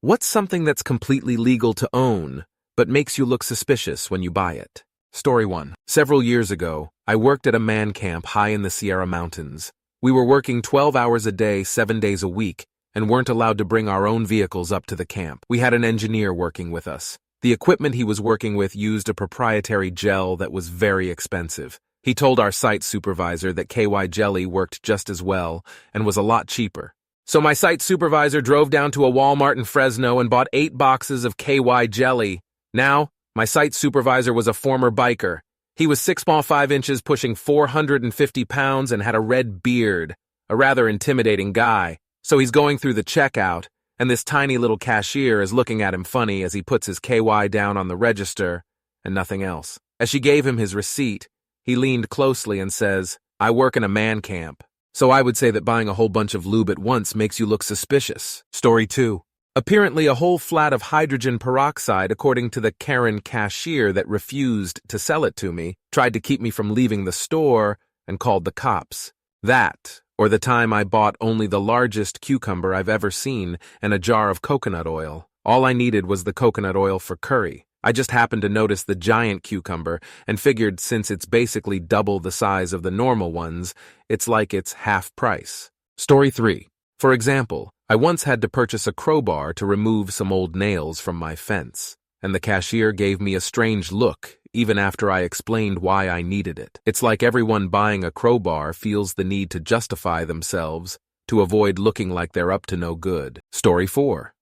What's something that's completely legal to own, but makes you look suspicious when you buy it? Story 1. Several years ago, I worked at a man camp high in the Sierra Mountains. We were working 12 hours a day, 7 days a week, and weren't allowed to bring our own vehicles up to the camp. We had an engineer working with us. The equipment he was working with used a proprietary gel that was very expensive. He told our site supervisor that KY jelly worked just as well and was a lot cheaper. So my site supervisor drove down to a Walmart in Fresno and bought 8 boxes of KY jelly. Now, my site supervisor was a former biker. He was 6'5", pushing 450 pounds and had a red beard, a rather intimidating guy. So he's going through the checkout, and this tiny little cashier is looking at him funny as he puts his KY down on the register and nothing else. As she gave him his receipt, he leaned closely and says, "I work in a man camp, so I would say that buying a whole bunch of lube at once makes you look suspicious." Story 2. Apparently a whole flat of hydrogen peroxide, according to the Karen cashier that refused to sell it to me, tried to keep me from leaving the store and called the cops. That, or the time I bought only the largest cucumber I've ever seen and a jar of coconut oil. All I needed was the coconut oil for curry. I just happened to notice the giant cucumber and figured since it's basically double the size of the normal ones, it's like it's half price. Story 3. For example, I once had to purchase a crowbar to remove some old nails from my fence, and the cashier gave me a strange look even after I explained why I needed it. It's like everyone buying a crowbar feels the need to justify themselves to avoid looking like they're up to no good. Story 4.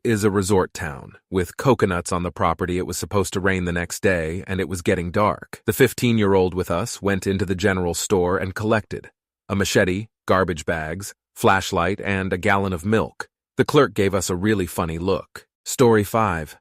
Is a resort town. With coconuts on the property, it was supposed to rain the next day, and it was getting dark. The 15-year-old with us went into the general store and collected a machete, garbage bags, flashlight, and a gallon of milk. The clerk gave us a really funny look. Story 5.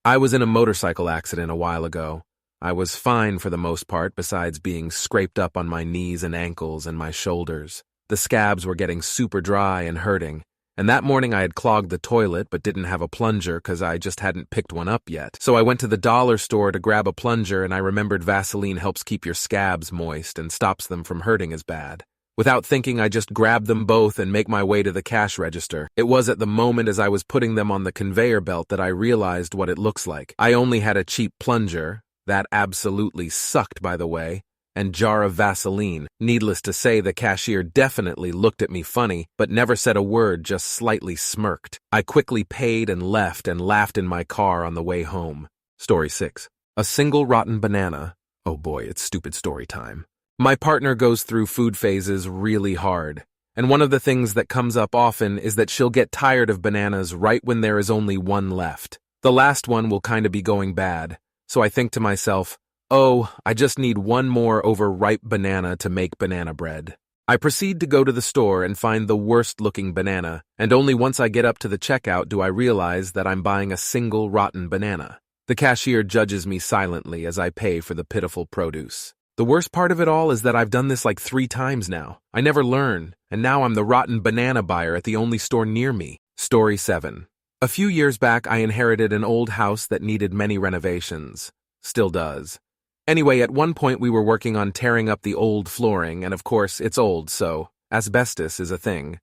I was in a motorcycle accident a while ago. I was fine for the most part, besides being scraped up on my knees and ankles and my shoulders. The scabs were getting super dry and hurting. And that morning I had clogged the toilet but didn't have a plunger because I just hadn't picked one up yet. So I went to the dollar store to grab a plunger, and I remembered Vaseline helps keep your scabs moist and stops them from hurting as bad. Without thinking, I just grabbed them both and make my way to the cash register. It was at the moment as I was putting them on the conveyor belt that I realized what it looks like. I only had a cheap plunger, that absolutely sucked by the way, and jar of Vaseline. Needless to say, the cashier definitely looked at me funny, but never said a word, just slightly smirked. I quickly paid and left and laughed in my car on the way home. Story 6. A single rotten banana. Oh boy, it's stupid story time. My partner goes through food phases really hard, and one of the things that comes up often is that she'll get tired of bananas right when there is only one left. The last one will kind of be going bad, so I think to myself, oh, I just need one more overripe banana to make banana bread. I proceed to go to the store and find the worst-looking banana, and only once I get up to the checkout do I realize that I'm buying a single rotten banana. The cashier judges me silently as I pay for the pitiful produce. The worst part of it all is that I've done this like 3 times now. I never learn, and now I'm the rotten banana buyer at the only store near me. Story 7. A few years back, I inherited an old house that needed many renovations. Still does. Anyway, at one point we were working on tearing up the old flooring, and of course, it's old, so asbestos is a thing.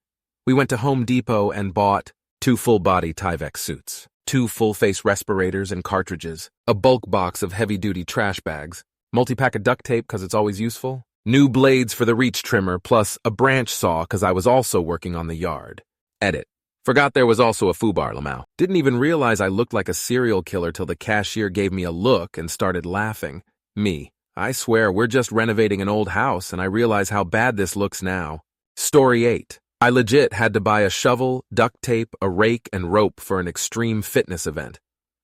We went to Home Depot and bought 2 full-body Tyvek suits, 2 full-face respirators and cartridges, a bulk box of heavy-duty trash bags, multi-pack of duct tape because it's always useful, new blades for the reach trimmer, plus a branch saw because I was also working on the yard. Edit. Forgot there was also a foobar lamau. Didn't even realize I looked like a serial killer till the cashier gave me a look and started laughing. Me. I swear we're just renovating an old house and I realize how bad this looks now. Story 8. I legit had to buy a shovel, duct tape, a rake, and rope for an extreme fitness event.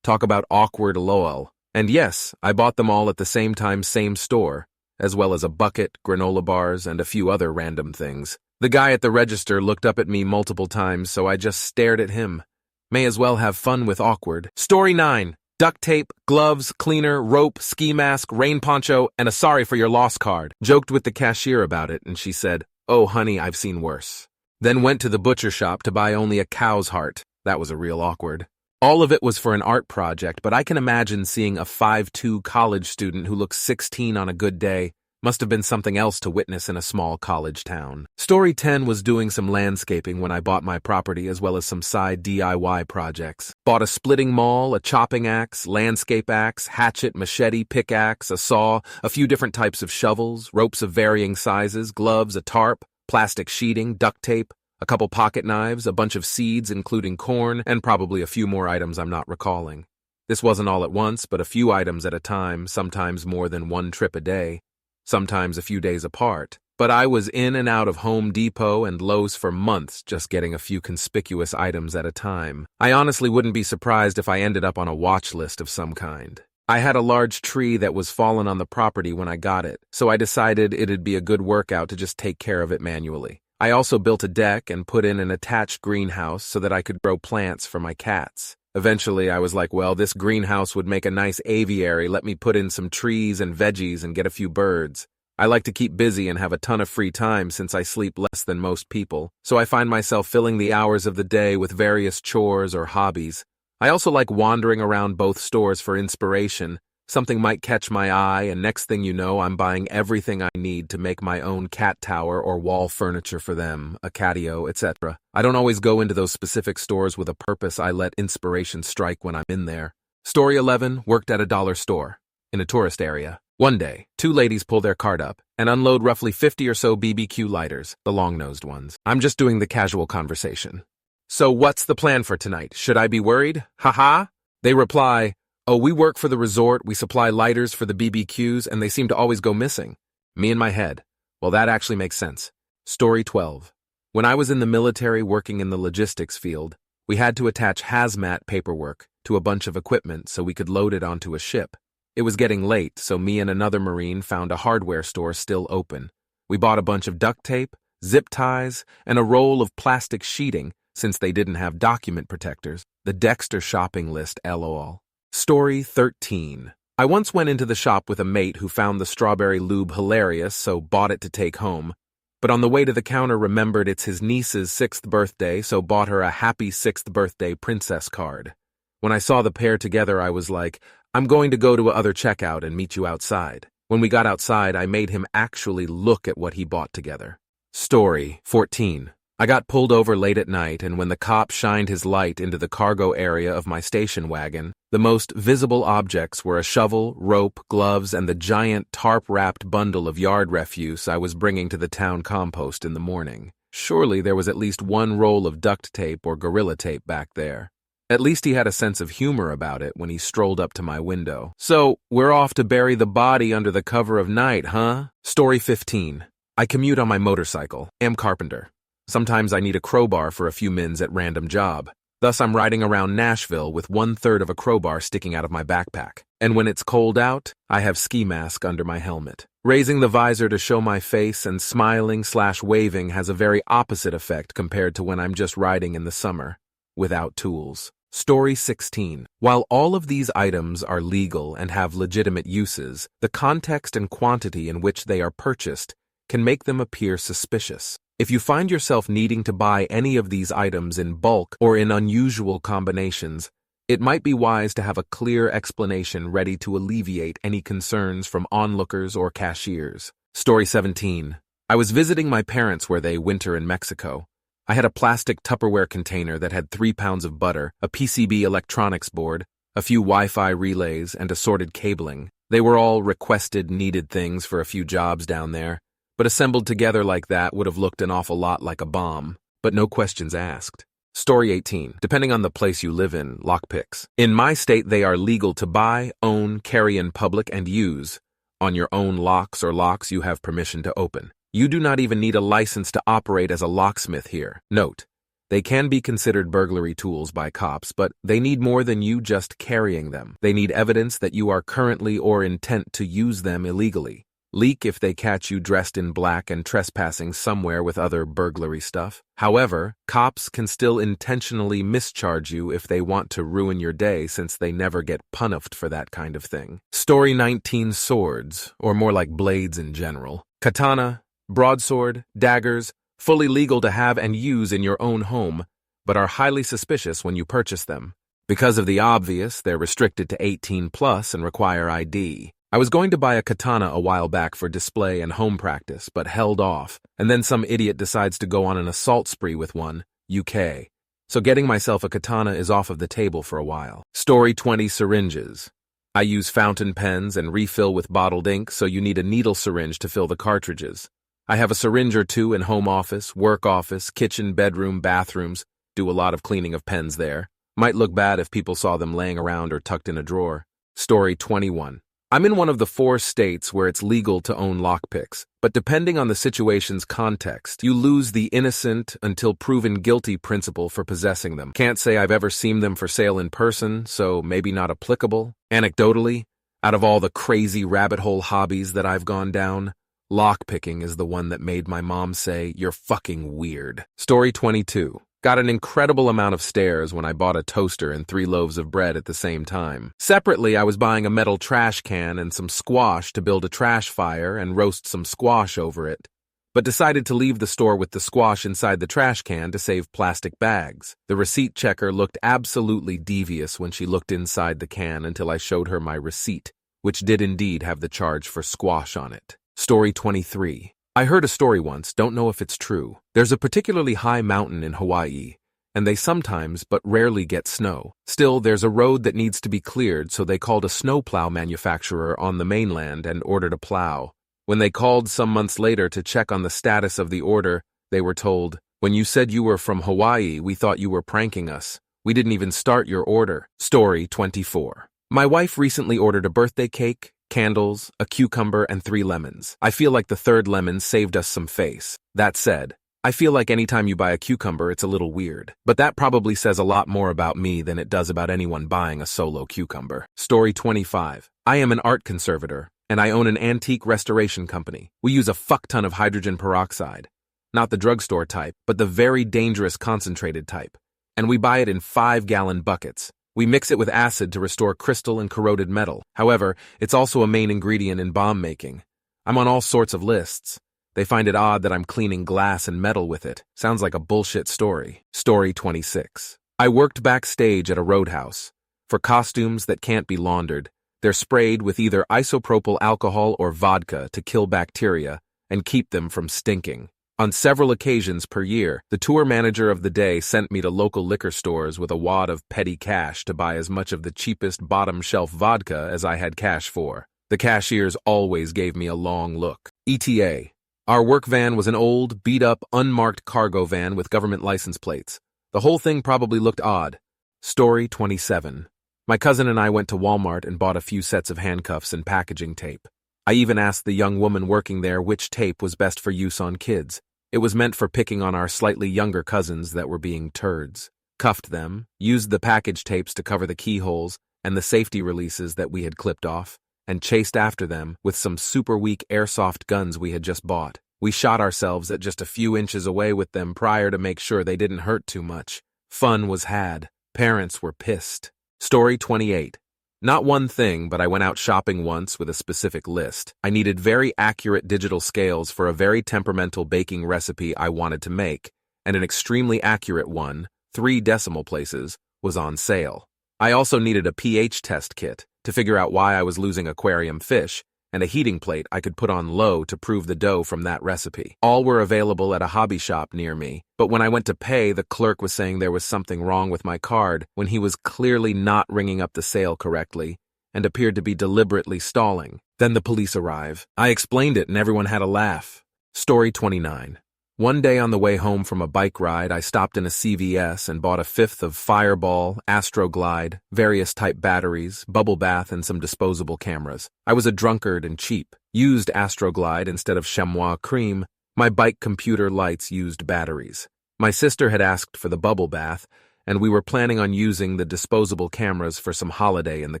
Talk about awkward lol. And yes, I bought them all at the same time, same store, as well as a bucket, granola bars, and a few other random things. The guy at the register looked up at me multiple times, so I just stared at him. May as well have fun with awkward. Story 9. Duct tape, gloves, cleaner, rope, ski mask, rain poncho, and a sorry for your loss card. Joked with the cashier about it, and she said, "Oh honey, I've seen worse." Then went to the butcher shop to buy only a cow's heart. That was a real awkward. All of it was for an art project, but I can imagine seeing a 5'2" college student who looks 16 on a good day Must have been something else to witness in a small college town. Story 10 was doing some landscaping when I bought my property as well as some side DIY projects. Bought a splitting maul, a chopping axe, landscape axe, hatchet, machete, pickaxe, a saw, a few different types of shovels, ropes of varying sizes, gloves, a tarp, plastic sheeting, duct tape, a couple pocket knives, a bunch of seeds including corn, and probably a few more items I'm not recalling. This wasn't all at once, but a few items at a time, sometimes more than one trip a day, sometimes a few days apart. But I was in and out of Home Depot and Lowe's for months just getting a few conspicuous items at a time. I honestly wouldn't be surprised if I ended up on a watch list of some kind. I had a large tree that was fallen on the property when I got it, so I decided it'd be a good workout to just take care of it manually. I also built a deck and put in an attached greenhouse so that I could grow plants for my cats. Eventually, I was like, well, this greenhouse would make a nice aviary, let me put in some trees and veggies and get a few birds. I like to keep busy and have a ton of free time since I sleep less than most people, so I find myself filling the hours of the day with various chores or hobbies. I also like wandering around both stores for inspiration. Something might catch my eye, and next thing you know, I'm buying everything I need to make my own cat tower or wall furniture for them, a catio, etc. I don't always go into those specific stores with a purpose. I let inspiration strike when I'm in there. Story 11, worked at a dollar store in a tourist area. One day, two ladies pull their cart up and unload roughly 50 or so BBQ lighters, the long-nosed ones. I'm just doing the casual conversation. So what's the plan for tonight? Should I be worried? Haha. They reply, oh, we work for the resort, we supply lighters for the BBQs, and they seem to always go missing. Me in my head. Well, that actually makes sense. Story 12. When I was in the military working in the logistics field, we had to attach hazmat paperwork to a bunch of equipment so we could load it onto a ship. It was getting late, so me and another Marine found a hardware store still open. We bought a bunch of duct tape, zip ties, and a roll of plastic sheeting since they didn't have document protectors. The Dexter shopping list, LOL. Story 13. I once went into the shop with a mate who found the strawberry lube hilarious, so bought it to take home. But on the way to the counter remembered it's his niece's 6th birthday, so bought her a happy 6th birthday princess card. When I saw the pair together, I was like, I'm going to go to a other checkout and meet you outside. When we got outside, I made him actually look at what he bought together. Story 14. I got pulled over late at night, and when the cop shined his light into the cargo area of my station wagon, the most visible objects were a shovel, rope, gloves, and the giant tarp-wrapped bundle of yard refuse I was bringing to the town compost in the morning. Surely there was at least one roll of duct tape or gorilla tape back there. At least he had a sense of humor about it when he strolled up to my window. So, we're off to bury the body under the cover of night, huh? Story 15. I commute on my motorcycle. Am carpenter. Sometimes I need a crowbar for a few mins at random job. Thus, I'm riding around Nashville with 1/3 of a crowbar sticking out of my backpack. And when it's cold out, I have ski mask under my helmet. Raising the visor to show my face and smiling/waving has a very opposite effect compared to when I'm just riding in the summer, without tools. Story 16. While all of these items are legal and have legitimate uses, the context and quantity in which they are purchased can make them appear suspicious. If you find yourself needing to buy any of these items in bulk or in unusual combinations, it might be wise to have a clear explanation ready to alleviate any concerns from onlookers or cashiers. Story 17. I was visiting my parents where they winter in Mexico. I had a plastic Tupperware container that had 3 pounds of butter, a PCB electronics board, a few Wi-Fi relays, and assorted cabling. They were all requested, needed things for a few jobs down there. But assembled together like that would have looked an awful lot like a bomb, but no questions asked. Story 18. Depending on the place you live in, lockpicks. In my state, they are legal to buy, own, carry in public, and use. On your own locks or locks you have permission to open. You do not even need a license to operate as a locksmith here. Note, they can be considered burglary tools by cops, but they need more than you just carrying them. They need evidence that you are currently or intent to use them illegally. Leak if they catch you dressed in black and trespassing somewhere with other burglary stuff. However, cops can still intentionally mischarge you if they want to ruin your day since they never get punished for that kind of thing. Story 19. Swords, or more like blades in general. Katana, broadsword, daggers, fully legal to have and use in your own home, but are highly suspicious when you purchase them. Because of the obvious, they're restricted to 18 plus and require ID. I was going to buy a katana a while back for display and home practice, but held off, and then some idiot decides to go on an assault spree with one, UK. So getting myself a katana is off of the table for a while. Story 20, syringes. I use fountain pens and refill with bottled ink, so you need a needle syringe to fill the cartridges. I have a syringe or two in home office, work office, kitchen, bedroom, bathrooms. Do a lot of cleaning of pens there. Might look bad if people saw them laying around or tucked in a drawer. Story 21. I'm in one of the 4 states where it's legal to own lockpicks, but depending on the situation's context, you lose the innocent until proven guilty principle for possessing them. Can't say I've ever seen them for sale in person, so maybe not applicable. Anecdotally, out of all the crazy rabbit hole hobbies that I've gone down, lockpicking is the one that made my mom say, "You're fucking weird." Story 22. Got an incredible amount of stares when I bought a toaster and 3 loaves of bread at the same time. Separately, I was buying a metal trash can and some squash to build a trash fire and roast some squash over it, but decided to leave the store with the squash inside the trash can to save plastic bags. The receipt checker looked absolutely devious when she looked inside the can until I showed her my receipt, which did indeed have the charge for squash on it. Story 23. I heard a story once, don't know if it's true. There's a particularly high mountain in Hawaii, and they sometimes but rarely get snow. Still, there's a road that needs to be cleared, so they called a snowplow manufacturer on the mainland and ordered a plow. When they called some months later to check on the status of the order, they were told, "When you said you were from Hawaii, we thought you were pranking us. We didn't even start your order." Story 24. My wife recently ordered a birthday cake, candles, a cucumber, and 3 lemons. I feel like the 3rd lemon saved us some face. That said, I feel like anytime you buy a cucumber, it's a little weird. But that probably says a lot more about me than it does about anyone buying a solo cucumber. Story 25. I am an art conservator, and I own an antique restoration company. We use a fuck ton of hydrogen peroxide. Not the drugstore type, but the very dangerous concentrated type. And we buy it in 5-gallon buckets. We mix it with acid to restore crystal and corroded metal. However, it's also a main ingredient in bomb making. I'm on all sorts of lists. They find it odd that I'm cleaning glass and metal with it. Sounds like a bullshit story. Story 26. I worked backstage at a roadhouse. For costumes that can't be laundered, they're sprayed with either isopropyl alcohol or vodka to kill bacteria and keep them from stinking. On several occasions per year, the tour manager of the day sent me to local liquor stores with a wad of petty cash to buy as much of the cheapest bottom-shelf vodka as I had cash for. The cashiers always gave me a long look. ETA. Our work van was an old, beat-up, unmarked cargo van with government license plates. The whole thing probably looked odd. Story 27. My cousin and I went to Walmart and bought a few sets of handcuffs and packaging tape. I even asked the young woman working there which tape was best for use on kids. It was meant for picking on our slightly younger cousins that were being turds. Cuffed them, used the package tapes to cover the keyholes and the safety releases that we had clipped off, and chased after them with some super weak airsoft guns we had just bought. We shot ourselves at just a few inches away with them prior to make sure they didn't hurt too much. Fun was had. Parents were pissed. Story 28. Not one thing, but I went out shopping once with a specific list. I needed very accurate digital scales for a very temperamental baking recipe I wanted to make, and an extremely accurate one, 3 decimal places, was on sale. I also needed a pH test kit to figure out why I was losing aquarium fish, and a heating plate I could put on low to prove the dough from that recipe. All were available at a hobby shop near me, but when I went to pay, the clerk was saying there was something wrong with my card when he was clearly not ringing up the sale correctly and appeared to be deliberately stalling. Then the police arrive. I explained it and everyone had a laugh. Story 29. One day on the way home from a bike ride, I stopped in a CVS and bought a 5th of Fireball, Astroglide, various type batteries, bubble bath, and some disposable cameras. I was a drunkard and cheap. Used Astroglide instead of chamois cream. My bike computer lights used batteries. My sister had asked for the bubble bath, and we were planning on using the disposable cameras for some holiday in the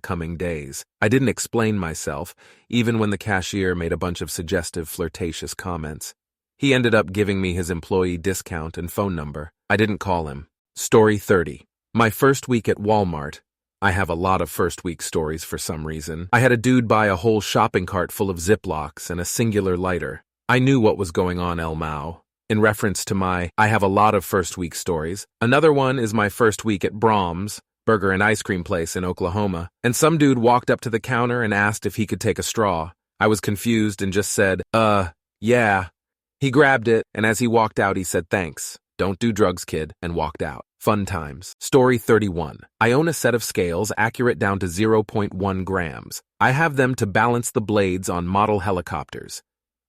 coming days. I didn't explain myself, even when the cashier made a bunch of suggestive, flirtatious comments. He ended up giving me his employee discount and phone number. I didn't call him. Story 30. My first week at Walmart. I have a lot of first week stories for some reason. I had a dude buy a whole shopping cart full of Ziplocs and a singular lighter. I knew what was going on, El Mao. In reference to I have a lot of first week stories. Another one is my first week at Brahms. burger and ice cream place in Oklahoma, and some dude walked up to the counter and asked if he could take a straw. I was confused and just said, yeah. He grabbed it, and as he walked out, he said, "Thanks. Don't do drugs, kid," and walked out. Fun times. Story 31. I own a set of scales accurate down to 0.1 grams. I have them to balance the blades on model helicopters.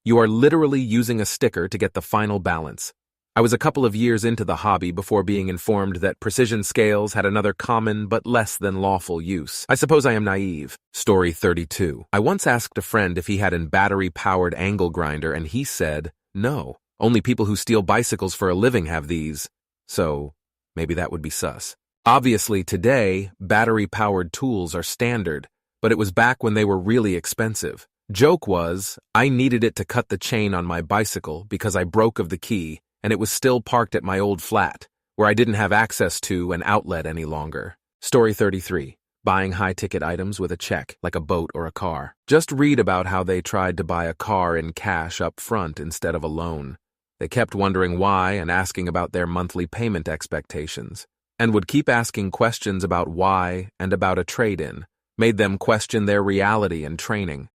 You are literally using a sticker to get the final balance. I was a couple of years into the hobby before being informed that precision scales had another common but less than lawful use. I suppose I am naive. Story 32. I once asked a friend if he had a battery-powered angle grinder, and he said, no, only people who steal bicycles for a living have these. So, maybe that would be sus. Obviously, today, battery-powered tools are standard, but it was back when they were really expensive. Joke was, I needed it to cut the chain on my bicycle because I broke of the key, and it was still parked at my old flat, where I didn't have access to an outlet any longer. Story 33. Buying high-ticket items with a check, like a boat or a car. Just read about how they tried to buy a car in cash up front instead of a loan. They kept wondering why and asking about their monthly payment expectations, and would keep asking questions about why and about a trade-in. Made them question their reality and training.